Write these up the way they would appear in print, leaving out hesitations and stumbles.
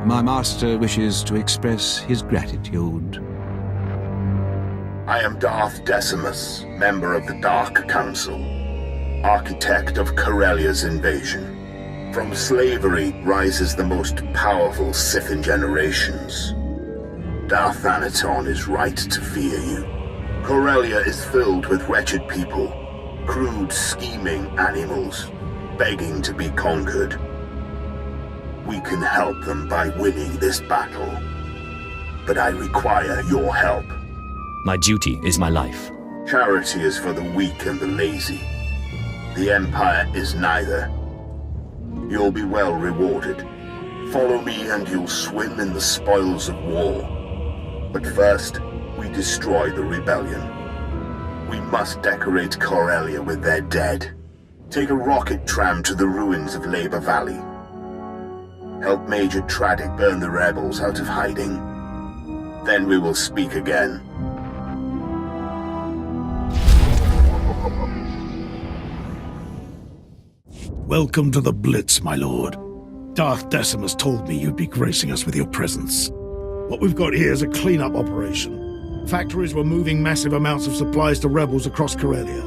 My master wishes to express his gratitude. I am Darth Decimus, member of the Dark Council, architect of Corellia's invasion. From slavery rises the most powerful Sith in generations. Darth Anaton is right to fear you. Corellia is filled with wretched people, crude, scheming animals, begging to be conquered. We can help them by winning this battle, but I require your help. My duty is my life. Charity is for the weak and the lazy. The Empire is neither. You'll be well rewarded. Follow me and you'll swim in the spoils of war. But first, we destroy the rebellion. We must decorate Corellia with their dead. Take a rocket tram to the ruins of Labor Valley. Help Major Tradic burn the rebels out of hiding. Then we will speak again. Welcome to the Blitz, my lord. Darth Decimus told me you'd be gracing us with your presence. What we've got here is a cleanup operation. Factories were moving massive amounts of supplies to rebels across Corellia.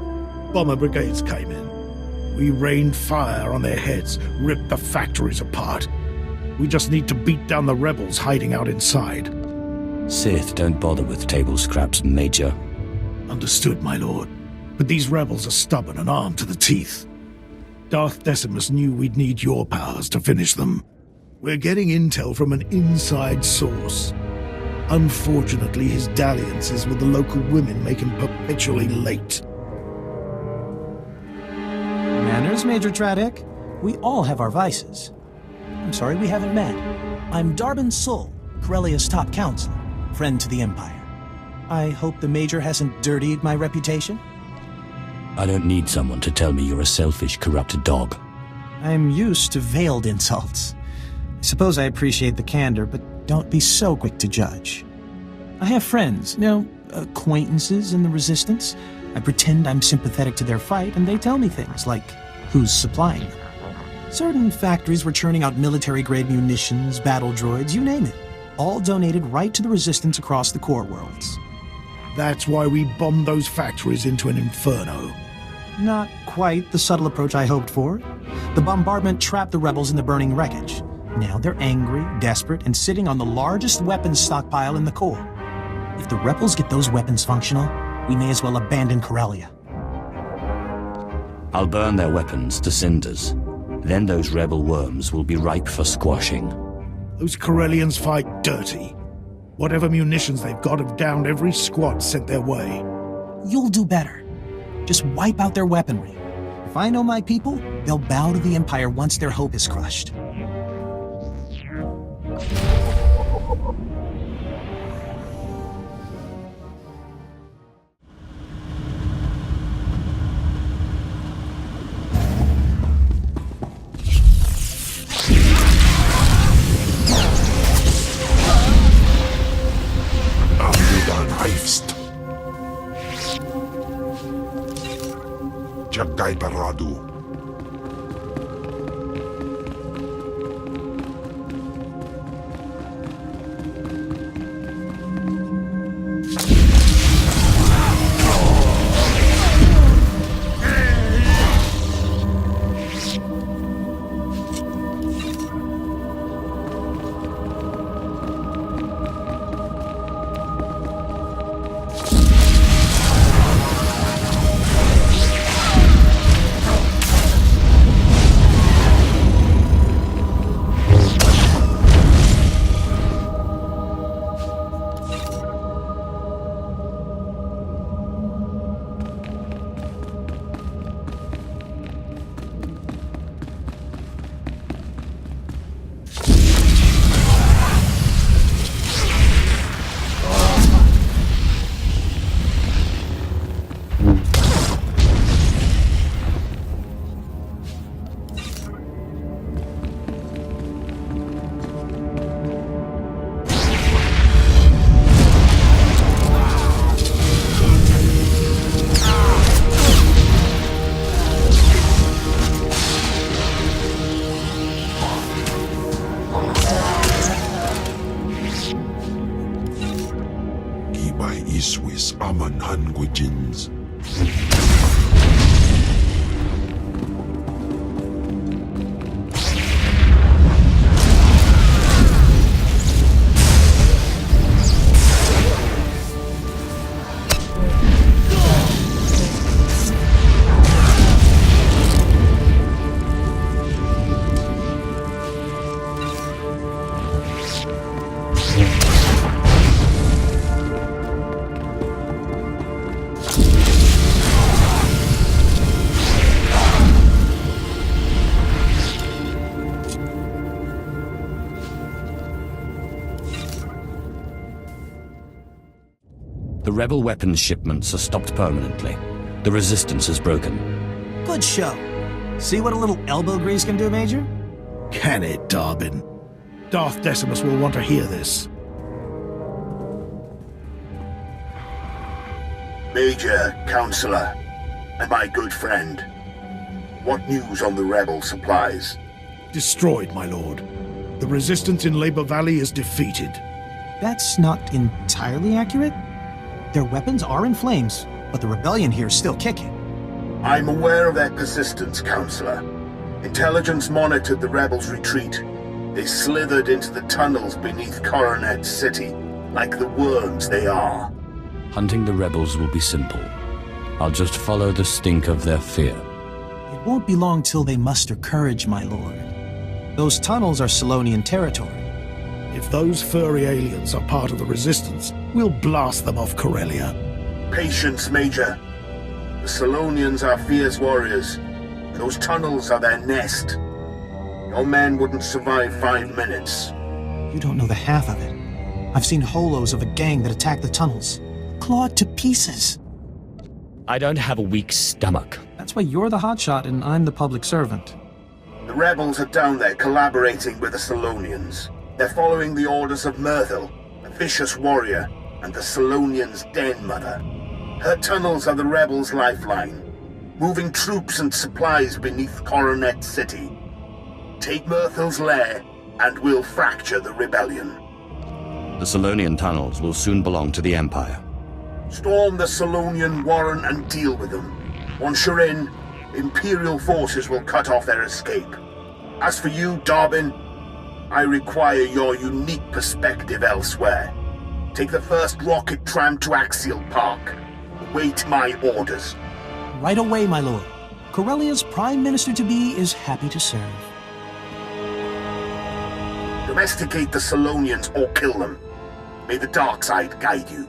Bomber brigades came in. We rained fire on their heads, ripped the factories apart. We just need to beat down the rebels hiding out inside. Sith don't bother with table scraps, Major. Understood, my lord. But these rebels are stubborn and armed to the teeth. Darth Decimus knew we'd need your powers to finish them. We're getting intel from an inside source. Unfortunately, his dalliances with the local women make him perpetually late. Manners, Major Tradic. We all have our vices. I'm sorry we haven't met. I'm Durbin Sul, Corellia's top counselor, friend to the Empire. I hope the Major hasn't dirtied my reputation. I don't need someone to tell me you're a selfish, corrupted dog. I'm used to veiled insults. I suppose I appreciate the candor, but don't be so quick to judge. I have friends, acquaintances in the Resistance. I pretend I'm sympathetic to their fight, and they tell me things like who's supplying them. Certain factories were churning out military-grade munitions, battle droids, you name it. All donated right to the Resistance across the core worlds. That's why we bombed those factories into an inferno. Not quite the subtle approach I hoped for. The bombardment trapped the rebels in the burning wreckage. Now they're angry, desperate, and sitting on the largest weapons stockpile in the core. If the rebels get those weapons functional, we may as well abandon Corellia. I'll burn their weapons to cinders. Then those rebel worms will be ripe for squashing. Those Corellians fight dirty. Whatever munitions they've got have downed every squad sent their way. You'll do better. Just wipe out their weaponry. If I know my people, they'll bow to the Empire once their hope is crushed. Jagdai Paradu. Iswis aman hangujins. The rebel weapons shipments are stopped permanently. The resistance is broken. Good show. See what a little elbow grease can do, Major? Can it, Durbin? Darth Decimus will want to hear this. Major, Councilor, and my good friend. What news on the rebel supplies? Destroyed, my lord. The resistance in Labor Valley is defeated. That's not entirely accurate. Their weapons are in flames, but the rebellion here is still kicking. I'm aware of their persistence, Councilor. Intelligence monitored the rebels' retreat. They slithered into the tunnels beneath Coronet City, like the worms they are. Hunting the rebels will be simple. I'll just follow the stink of their fear. It won't be long till they muster courage, my lord. Those tunnels are Solonian territory. If those furry aliens are part of the resistance, we'll blast them off Corellia. Patience, Major. The Solonians are fierce warriors. Those tunnels are their nest. Your men wouldn't survive 5 minutes. You don't know the half of it. I've seen holos of a gang that attacked the tunnels. Clawed to pieces. I don't have a weak stomach. That's why you're the hotshot and I'm the public servant. The rebels are down there collaborating with the Solonians. They're following the orders of Myrthil, a vicious warrior, and the Solonians' den mother. Her tunnels are the rebels' lifeline, moving troops and supplies beneath Coronet City. Take Myrthil's lair, and we'll fracture the rebellion. The Solonian tunnels will soon belong to the Empire. Storm the Solonian warren and deal with them. Once you're in, Imperial forces will cut off their escape. As for you, Durbin, I require your unique perspective elsewhere. Take the first rocket tram to Axial Park. Wait my orders. Right away, my lord. Corellia's Prime Minister-to-be is happy to serve. Domesticate the Solonians or kill them. May the dark side guide you.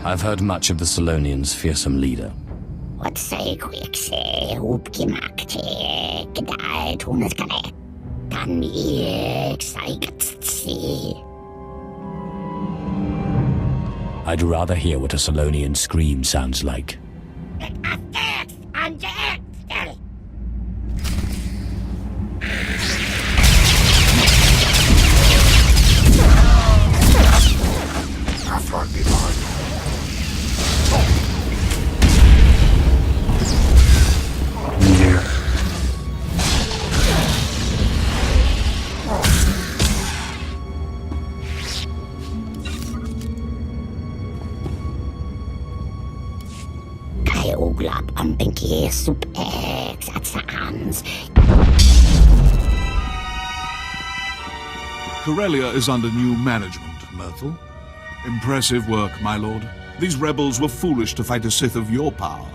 I've heard much of the Solonian's fearsome leader. What say quick say upgemakte gedalt huneskane. Kan ik see. I'd rather hear what a Solonian scream sounds like. Corellia is under new management, Myrtle. Impressive work, my lord. These rebels were foolish to fight a Sith of your power.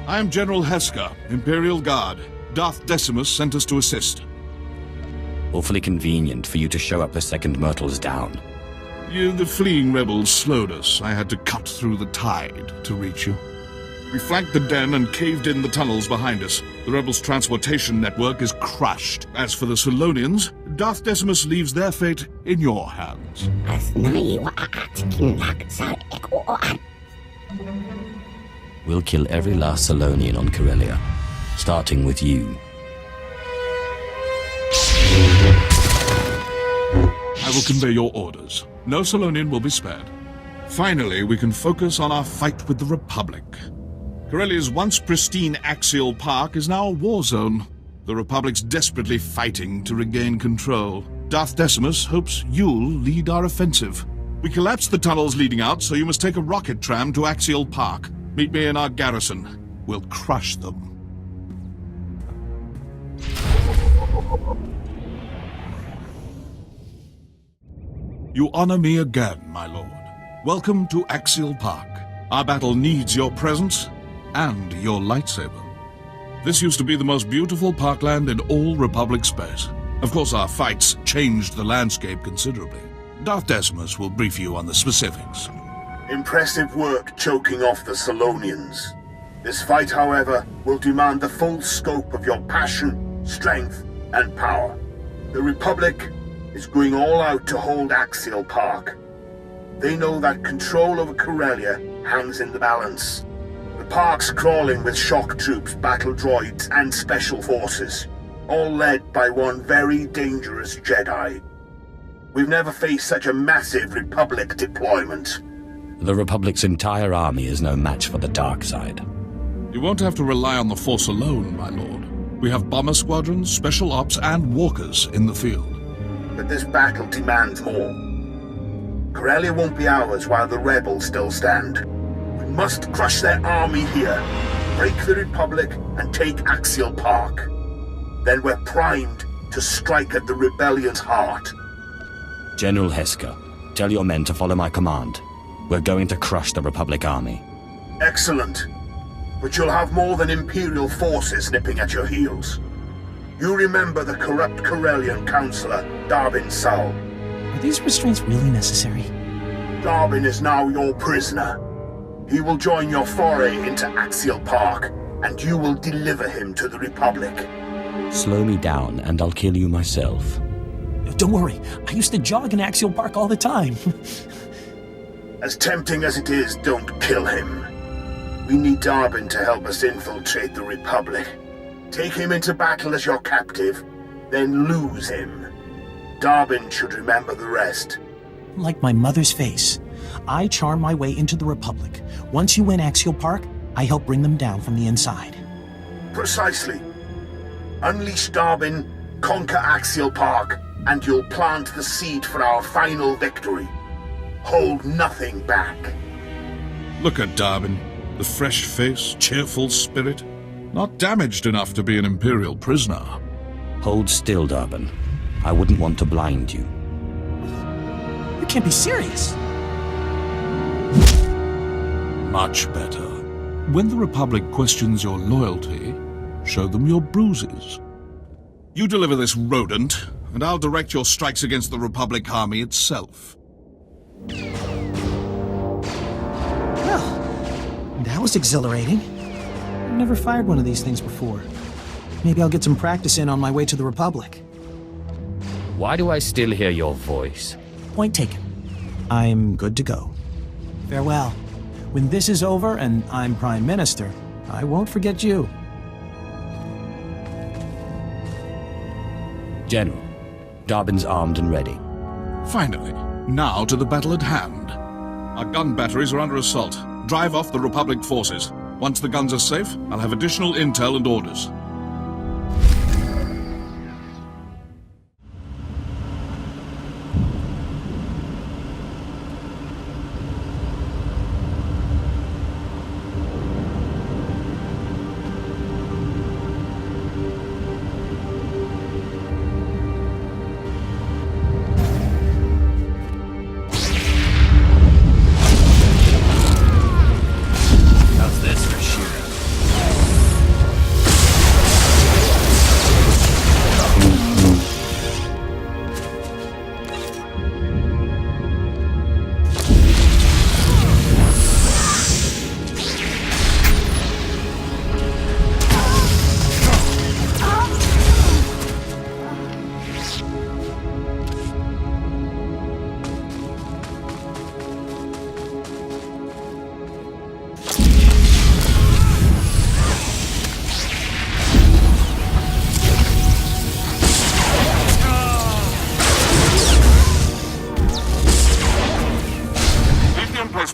I am General Heska, Imperial Guard. Darth Decimus sent us to assist. Awfully convenient for you to show up the second Myrtle's down. The fleeing rebels slowed us. I had to cut through the tide to reach you. We flanked the den and caved in the tunnels behind us. The rebels' transportation network is crushed. As for the Solonians, Darth Decimus leaves their fate in your hands. We'll kill every last Solonian on Corellia, starting with you. I will convey your orders. No Solonian will be spared. Finally, we can focus on our fight with the Republic. Corellia's once pristine axial park is now a war zone. The Republic's desperately fighting to regain control. Darth Decimus hopes you'll lead our offensive. We collapsed the tunnels leading out, so you must take a rocket tram to Axial Park. Meet me in our garrison. We'll crush them. You honor me again, my lord. Welcome to Axial Park. Our battle needs your presence and your lightsaber. This used to be the most beautiful parkland in all Republic space. Of course, our fights changed the landscape considerably. Darth Decimus will brief you on the specifics. Impressive work choking off the Solonians. This fight, however, will demand the full scope of your passion, strength, and power. The Republic is going all out to hold Axial Park. They know that control over Corellia hangs in the balance. The park's crawling with shock troops, battle droids, and special forces, all led by one very dangerous Jedi. We've never faced such a massive Republic deployment. The Republic's entire army is no match for the dark side. You won't have to rely on the Force alone, my lord. We have bomber squadrons, special ops, and walkers in the field. But this battle demands more. Corellia won't be ours while the rebels still stand. We must crush their army here, break the Republic, and take Axial Park. Then we're primed to strike at the rebellion's heart. General Heska, tell your men to follow my command. We're going to crush the Republic army. Excellent. But you'll have more than Imperial forces nipping at your heels. You remember the corrupt Corellian councilor, Durbin Saul. Are these restraints really necessary? Durbin is now your prisoner. He will join your foray into Axial Park, and you will deliver him to the Republic. Slow me down, and I'll kill you myself. Don't worry, I used to jog in Axial Park all the time. As tempting as it is, don't kill him. We need Durbin to help us infiltrate the Republic. Take him into battle as your captive, then lose him. Durbin should remember the rest. Like my mother's face. I charm my way into the Republic. Once you win Axial Park, I help bring them down from the inside. Precisely. Unleash Durbin, conquer Axial Park, and you'll plant the seed for our final victory. Hold nothing back. Look at Durbin. The fresh face, cheerful spirit. Not damaged enough to be an Imperial prisoner. Hold still, Durbin. I wouldn't want to blind you. You can't be serious. Much better. When the Republic questions your loyalty, show them your bruises. You deliver this rodent, and I'll direct your strikes against the Republic army itself. that was exhilarating. I've never fired one of these things before. Maybe I'll get some practice in on my way to the Republic. Why do I still hear your voice? Point taken. I'm good to go. Farewell. When this is over and I'm Prime Minister, I won't forget you. General, Durbin's armed and ready. Finally, now to the battle at hand. Our gun batteries are under assault. Drive off the Republic forces. Once the guns are safe, I'll have additional intel and orders.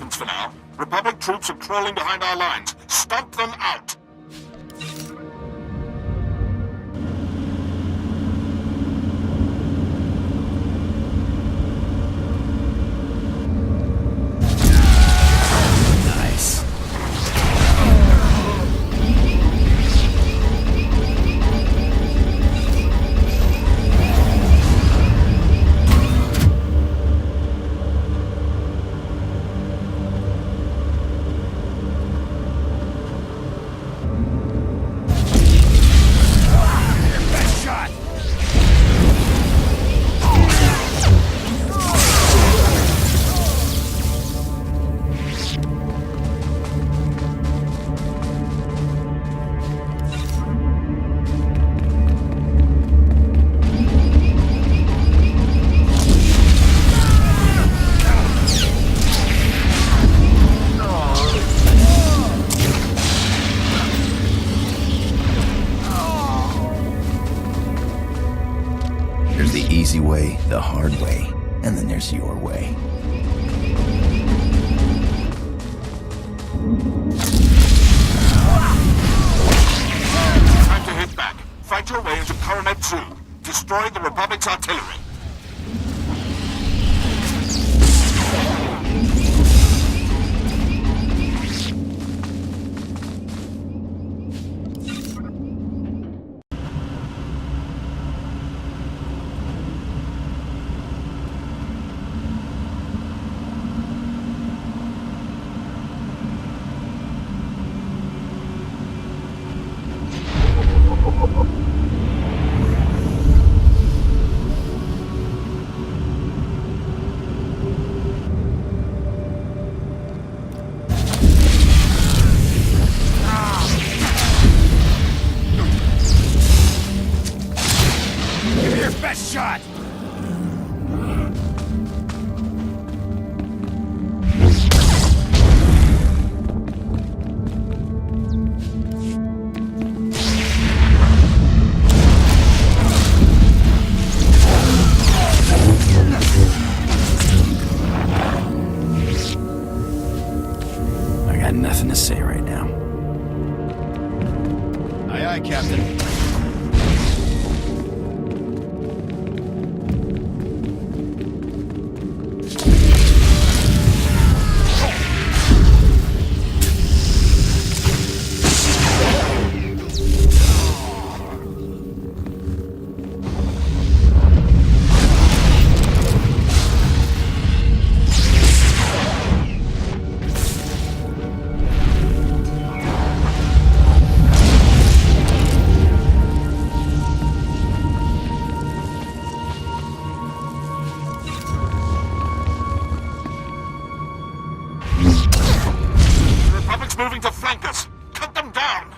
For now, Republic troops are crawling behind our lines. Stomp them out! Nice. easy way, the hard way, and then there's your way. Time to hit back. Fight your way into Coronet 2. Destroy the Republic's artillery. Shot! I got nothing to say right now. Aye, aye, Captain. moving to flank us. Cut them down!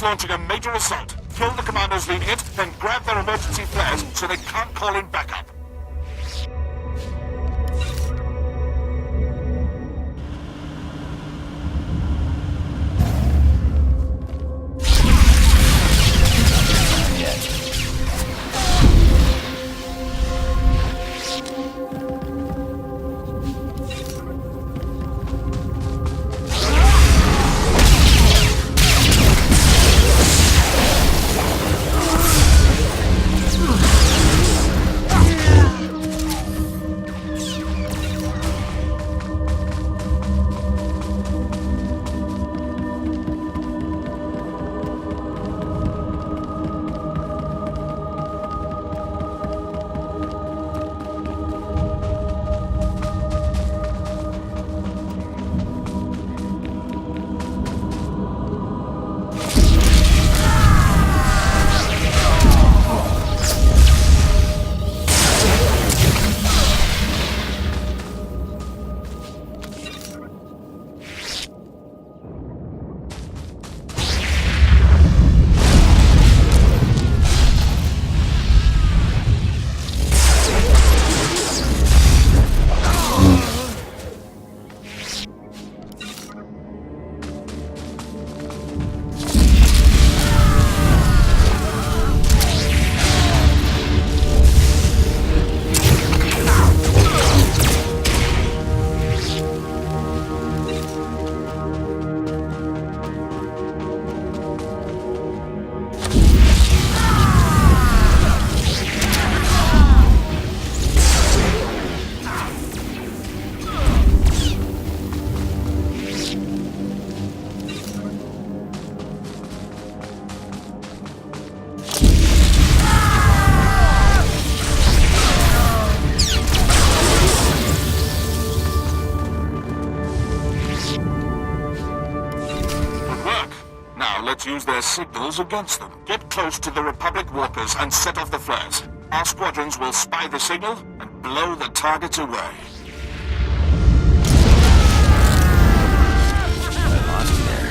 Launching a major assault. Kill the commandos leading it, then grab their emergency flares so they can't call in backup. Let's use their signals against them. Get close to the Republic workers and set off the flares. Our squadrons will spy the signal and blow the targets away. I lost you there.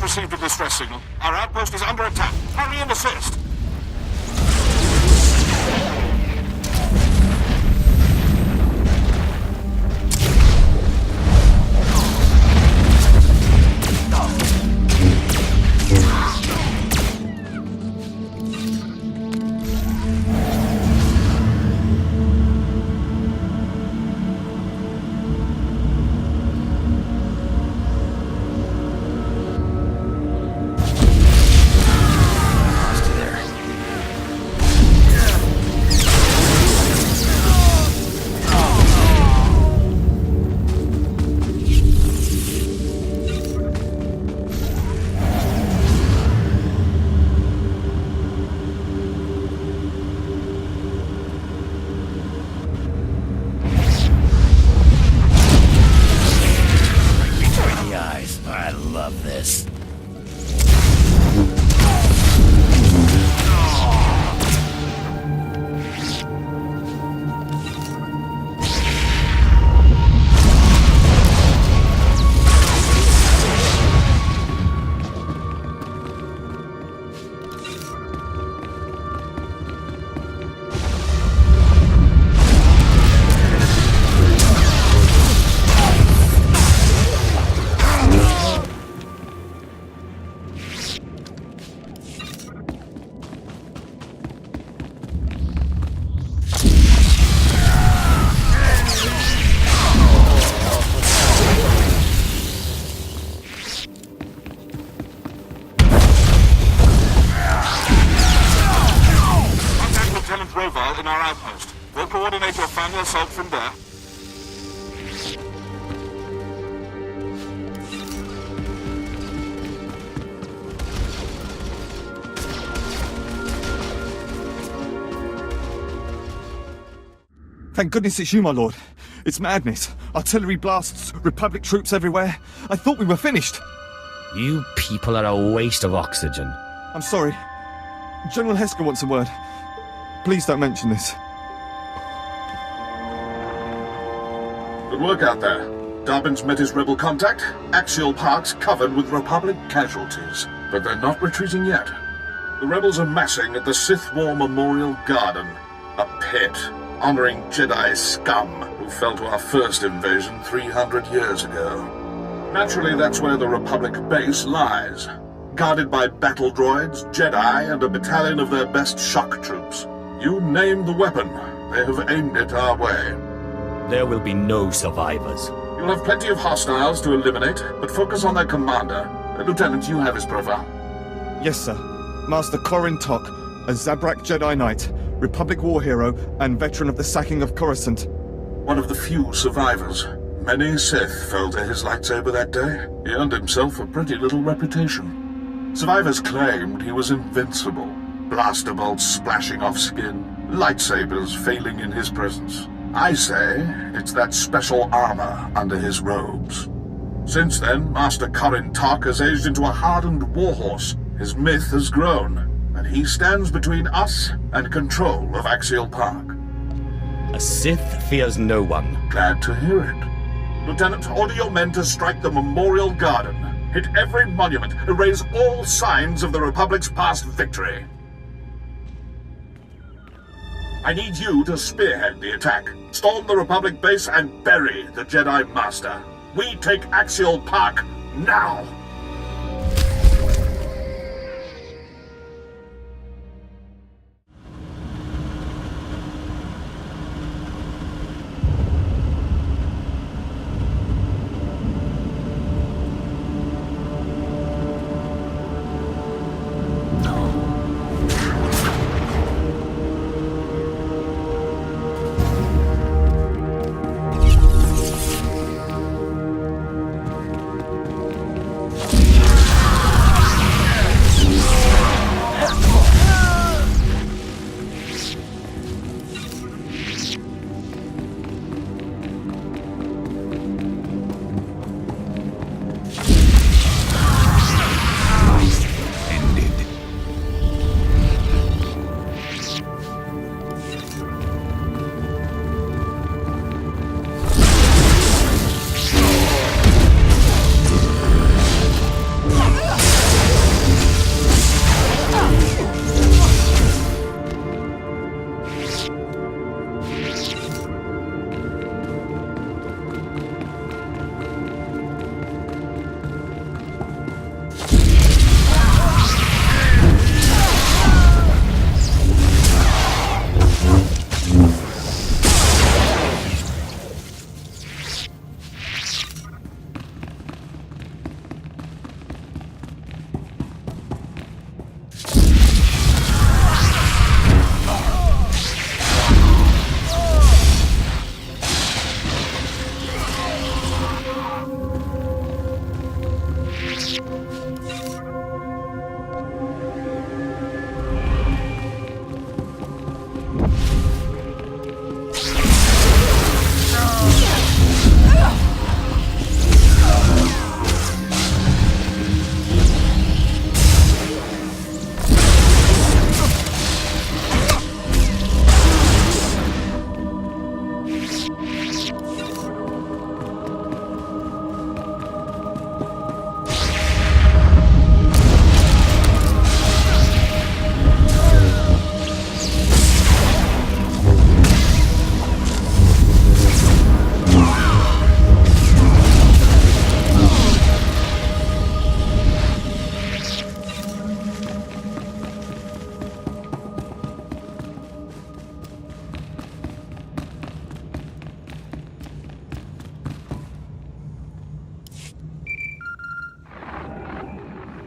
Received a distress signal. Our outpost is under attack. Hurry and assist! reviled in our outpost. We'll coordinate your final assault from there. Thank goodness it's you, my lord. It's madness. Artillery blasts, Republic troops everywhere. I thought we were finished. You people are a waste of oxygen. I'm sorry. General Hesker wants a word. Please don't mention this. Good work out there. Durbin's met his rebel contact. Axial park's covered with Republic casualties. But they're not retreating yet. The rebels are massing at the Sith War Memorial Garden. A pit honoring Jedi scum who fell to our first invasion 300 years ago. Naturally, that's where the Republic base lies. Guarded by battle droids, Jedi, and a battalion of their best shock troops. You name the weapon, they have aimed it our way. There will be no survivors. You'll have plenty of hostiles to eliminate, but focus on their commander. Lieutenant, you have his profile. Yes, sir. Master Corrin Tok, a Zirac Jedi Knight, Republic war hero, and veteran of the sacking of Coruscant. One of the few survivors. Many Sith fell to his lightsaber that day. He earned himself a pretty little reputation. Survivors claimed he was invincible. Blaster bolts splashing off skin, lightsabers failing in his presence. I say it's that special armor under his robes. Since then, Master Corrin Tok has aged into a hardened warhorse. His myth has grown, and he stands between us and control of Axial Park. A Sith fears no one. Glad to hear it. Lieutenant, order your men to strike the Memorial Garden. Hit every monument, erase all signs of the Republic's past victory. I need you to spearhead the attack. Storm the Republic base and bury the Jedi Master. We take Axial Park now!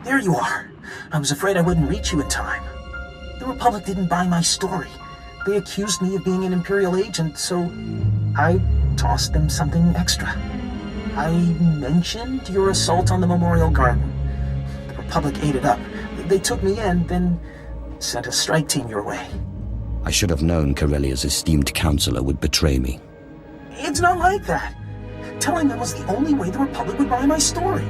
There you are. I was afraid I wouldn't reach you in time. The Republic didn't buy my story. They accused me of being an Imperial agent, so I tossed them something extra. I mentioned your assault on the Memorial Garden. The Republic ate it up. They took me in, then sent a strike team your way. I should have known Corellia's esteemed councilor would betray me. It's not like that. Telling them was the only way the Republic would buy my story.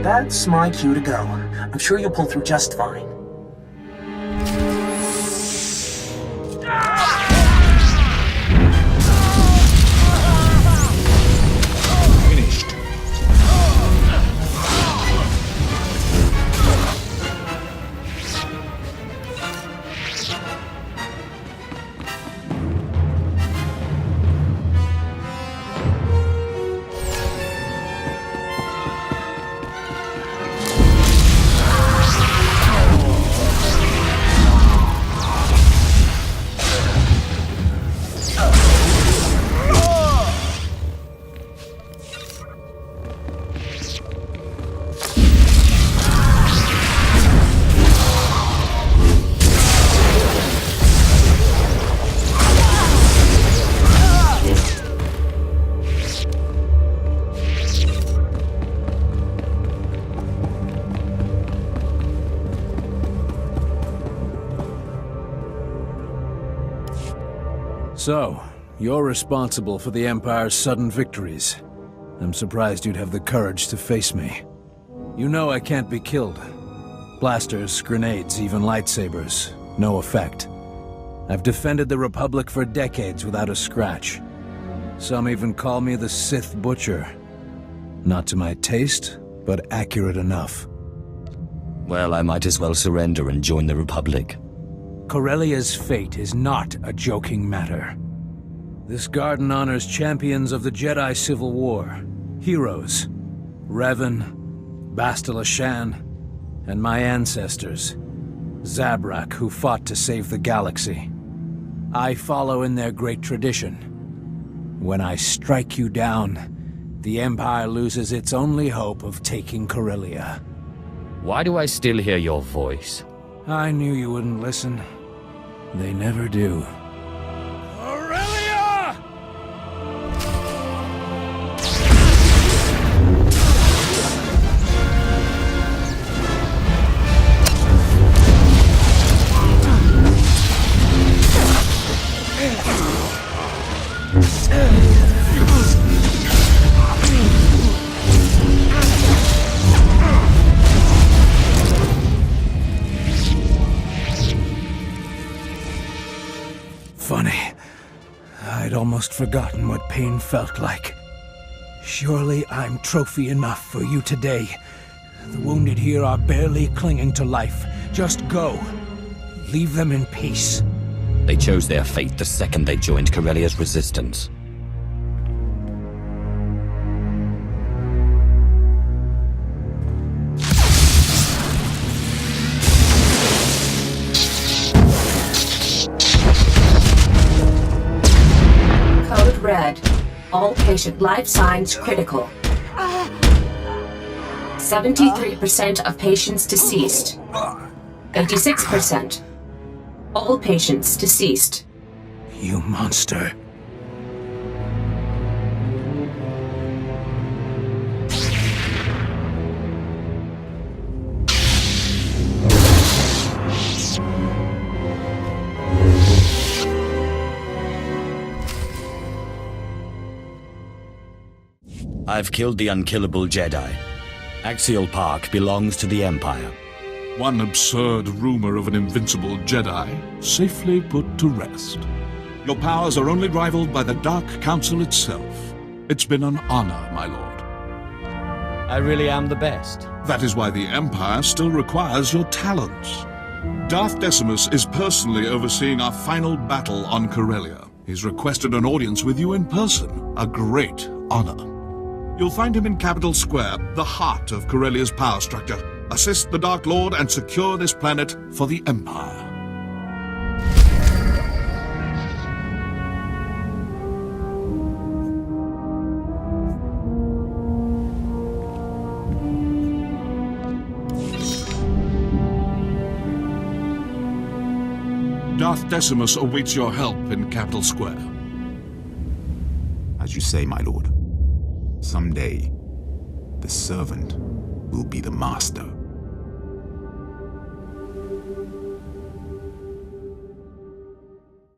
That's my cue to go. I'm sure you'll pull through just fine. So, you're responsible for the Empire's sudden victories. I'm surprised you'd have the courage to face me. You know I can't be killed. Blasters, grenades, even lightsabers. No effect. I've defended the Republic for decades without a scratch. Some even call me the Sith Butcher. Not to my taste, but accurate enough. Well, I might as well surrender and join the Republic. Corellia's fate is not a joking matter. This garden honors champions of the Jedi Civil War. Heroes. Revan, Bastila Shan, and my ancestors. Zirac, who fought to save the galaxy. I follow in their great tradition. When I strike you down, the Empire loses its only hope of taking Corellia. Why do I still hear your voice? I knew you wouldn't listen. They never do. Corellia! Funny. I'd almost forgotten what pain felt like. Surely I'm trophy enough for you today. The wounded here are barely clinging to life. Just go. Leave them in peace. They chose their fate the second they joined Corellia's resistance. Red. All patient life signs critical. 73% of patients deceased. 86%. All patients deceased. You monster. I've killed the unkillable Jedi. Axial Park belongs to the Empire. One absurd rumor of an invincible Jedi safely put to rest. Your powers are only rivaled by the Dark Council itself. It's been an honor, my lord. I really am the best. That is why the Empire still requires your talents. Darth Decimus is personally overseeing our final battle on Corellia. He's requested an audience with you in person. A great honor. You'll find him in Capital Square, the heart of Corellia's power structure. Assist the Dark Lord and secure this planet for the Empire. Darth Decimus awaits your help in Capital Square. As you say, my lord. Someday, the servant will be the master.